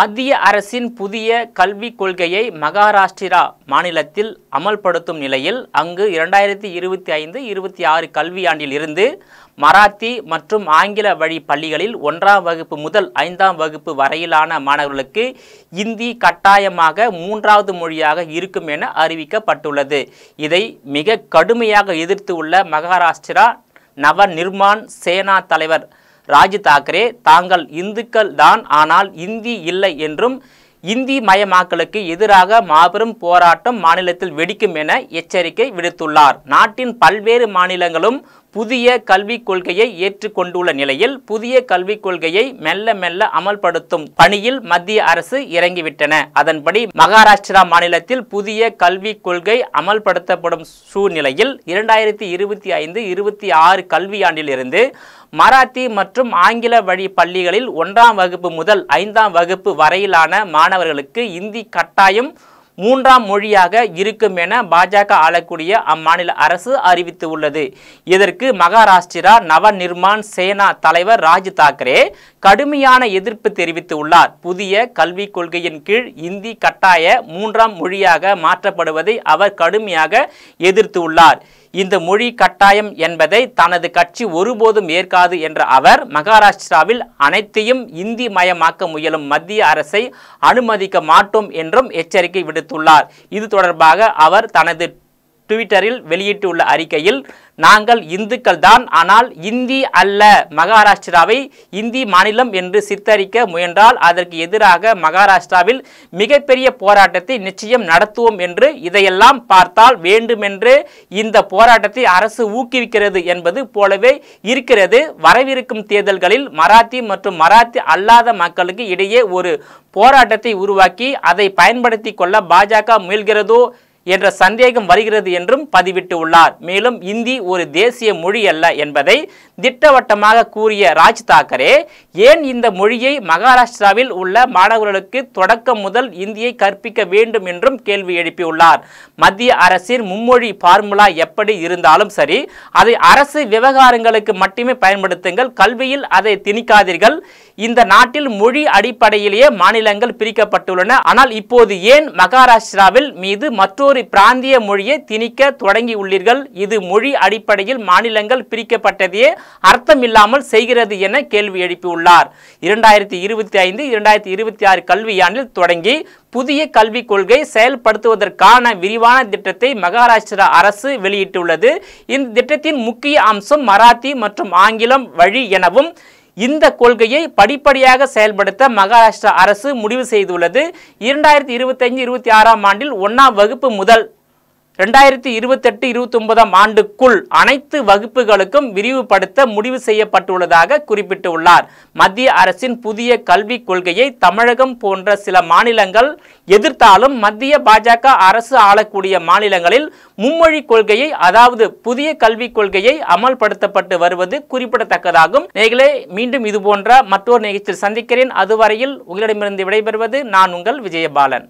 மத்திய அரசின் புதிய கல்விக் கொள்கையை மகாராஷ்டிரா மாநிலத்தில் அமல்படுத்தும் நிலையில் அங்கு 2025-26 கல்வியாண்டில் இருந்து மராத்தி மற்றும் ஆங்கில வழி பள்ளிகளில் 1ஆம் வகுப்பு முதல் 5ஆம் வகுப்பு வரையிலான மாணவர்களுக்கு இந்தி கட்டாயமாக 3வது மொழியாக இருக்கும் என அறிவிக்கப்பட்டுள்ளது. இதை மிக கடுமையாக எதிர்த்து உள்ள மகாராஷ்டிரா நவ நிர்மாண் சேனா தலைவர் ராஜ் தாக்கரே தாங்கள் இந்துக்கள் தான், ஆனால் இந்தி இல்லை என்றும் இந்தி மயமாக்கலுக்கு எதிராக மாபெரும் போராட்டம் மாநிலத்தில் வெடிக்கும் என எச்சரிக்கை விடுத்துள்ளார். நாட்டின் பல்வேறு மாநிலங்களும் புதிய கல்விக் கொள்கையை ஏற்றுக்கொண்டுள்ள நிலையில் புதிய கல்விக் கொள்கையை மெல்ல மெல்ல அமல்படுத்தும் பணியில் மத்திய அரசு இறங்கிவிட்டன. அதன்படி மகாராஷ்டிரா மாநிலத்தில் புதிய கல்விக் கொள்கை அமல்படுத்தப்படும் சூழ்நிலையில் 2025-26 கல்வியாண்டில் இருந்து மராத்தி மற்றும் ஆங்கில வழி பள்ளிகளில் 1ஆம் வகுப்பு முதல் 5ஆம் வகுப்பு வரையிலான மாணவர்களுக்கு இந்தி கட்டாயம் 3ஆம் மொழியாக இருக்கும் என பாஜக ஆளக்கூடிய அம்மாநில அரசு அறிவித்து உள்ளது. இதற்கு மகாராஷ்டிரா நவ நிர்மாண் சேனா தலைவர் ராஜ் தாக்கரே கடுமையான எதிர்ப்பு தெரிவித்து உள்ளார். புதிய கல்விக் கொள்கையின் கீழ் இந்தி கட்டாய 3ஆம் மொழியாக மாற்றப்படுவதை அவர் கடுமையாக எதிர்த்து உள்ளார். இந்த மொழி கட்டாயம் என்பதை தனது கட்சி ஒருபோதும் ஏற்காது என்ற அவர் மகாராஷ்டிராவில் அனைத்தையும் இந்தி மயமாக்க முயலும் மத்திய அரசை அனுமதிக்க மாட்டோம் என்றும் எச்சரிக்கை விடுத்துள்ளார். இது தொடர்பாக அவர் தனது ட்விட்டரில் வெளியிட்டுள்ள அறிக்கையில், நாங்கள் இந்துக்கள் தான், ஆனால் இந்தி அல்ல. மகாராஷ்டிராவை இந்தி மாநிலம் என்று சித்தரிக்க முயன்றால் அதற்கு எதிராக மகாராஷ்டிராவில் மிகப்பெரிய போராட்டத்தை நிச்சயம் நடத்துவோம் என்று, இதையெல்லாம் பார்த்தால் வேண்டுமென்று இந்த போராட்டத்தை அரசு ஊக்குவிக்கிறது என்பது போலவே இருக்கிறது. வரவிருக்கும் தேர்தல்களில் மராத்தி மற்றும் மராத்தி அல்லாத மக்களுக்கு இடையே ஒரு போராட்டத்தை உருவாக்கி அதை பயன்படுத்தி கொள்ள பாஜக முயல்கிறதோ என்ற சந்தேகம் வருகிறது என்றும் பதிவிட்டு உள்ளார். மேலும் இந்தி ஒரு தேசிய மொழி அல்ல என்பதை திட்டவட்டமாக கூறிய ராஜ் தாக்கரே ஏன் இந்த மொழியை மகாராஷ்டிராவில் உள்ள மாணவர்களுக்கு தொடக்கம் முதல் இந்தியை கற்பிக்க வேண்டும் என்றும் கேள்வி எழுப்பியுள்ளார். மத்திய அரசின் மும்மொழி பார்முலா எப்படி இருந்தாலும் சரி, அதை அரசு விவகாரங்களுக்கு மட்டுமே பயன்படுத்துங்கள், கல்வியில் அதை திணிக்காதீர்கள். இந்த நாட்டில் மொழி அடிப்படையிலேயே மாநிலங்கள் பிரிக்கப்பட்டுள்ளன. ஆனால் இப்போது ஏன் மகாராஷ்டிராவில் மீது மற்றொரு பிராந்திய மொழியை திணிக்க தொடங்கி உள்ளீர்கள்? இது மொழி அடிப்படையில் மாநிலங்கள் பிரிக்கப்பட்டதையே அர்த்தம் இல்லாமல் செய்கிறது என கேள்வி எழுப்பியுள்ளார். 2025-26 கல்வியாண்டில் தொடங்கி புதிய கல்விக் கொள்கை செயல்படுத்துவதற்கான விரிவான திட்டத்தை மகாராஷ்டிரா அரசு வெளியிட்டுள்ளது. இந்த திட்டத்தின் முக்கிய அம்சம் மராத்தி மற்றும் ஆங்கிலம் வழி எனவும் இந்த கொள்கையை படிப்படியாக செயல்படுத்த மகாராஷ்டிரா அரசு முடிவு செய்துள்ளது. 2025-26 ஆண்டில் 1ஆம் வகுப்பு முதல் 2028-29 ஆண்டுக்குள் அனைத்து வகுப்புகளுக்கும் விரிவுபடுத்த முடிவு செய்யப்பட்டுள்ளதாக குறிப்பிட்டுள்ளார். மத்திய அரசின் புதிய கல்விக் கொள்கையை தமிழகம் போன்ற சில மாநிலங்கள் எதிர்த்தாலும் மத்திய பாஜக அரசு ஆளக்கூடிய மாநிலங்களில் மும்மொழி கொள்கையை, அதாவது புதிய கல்விக் கொள்கையை அமல்படுத்தப்பட்டு வருவது குறிப்பிடத்தக்கதாகும். நேயர்களே, மீண்டும் இது போன்ற மற்றொரு நிகழ்ச்சியில் சந்திக்கிறேன். அதுவரையில் உங்களிடமிருந்து விடைபெறுவது நான் உங்கள் விஜயபாலன்.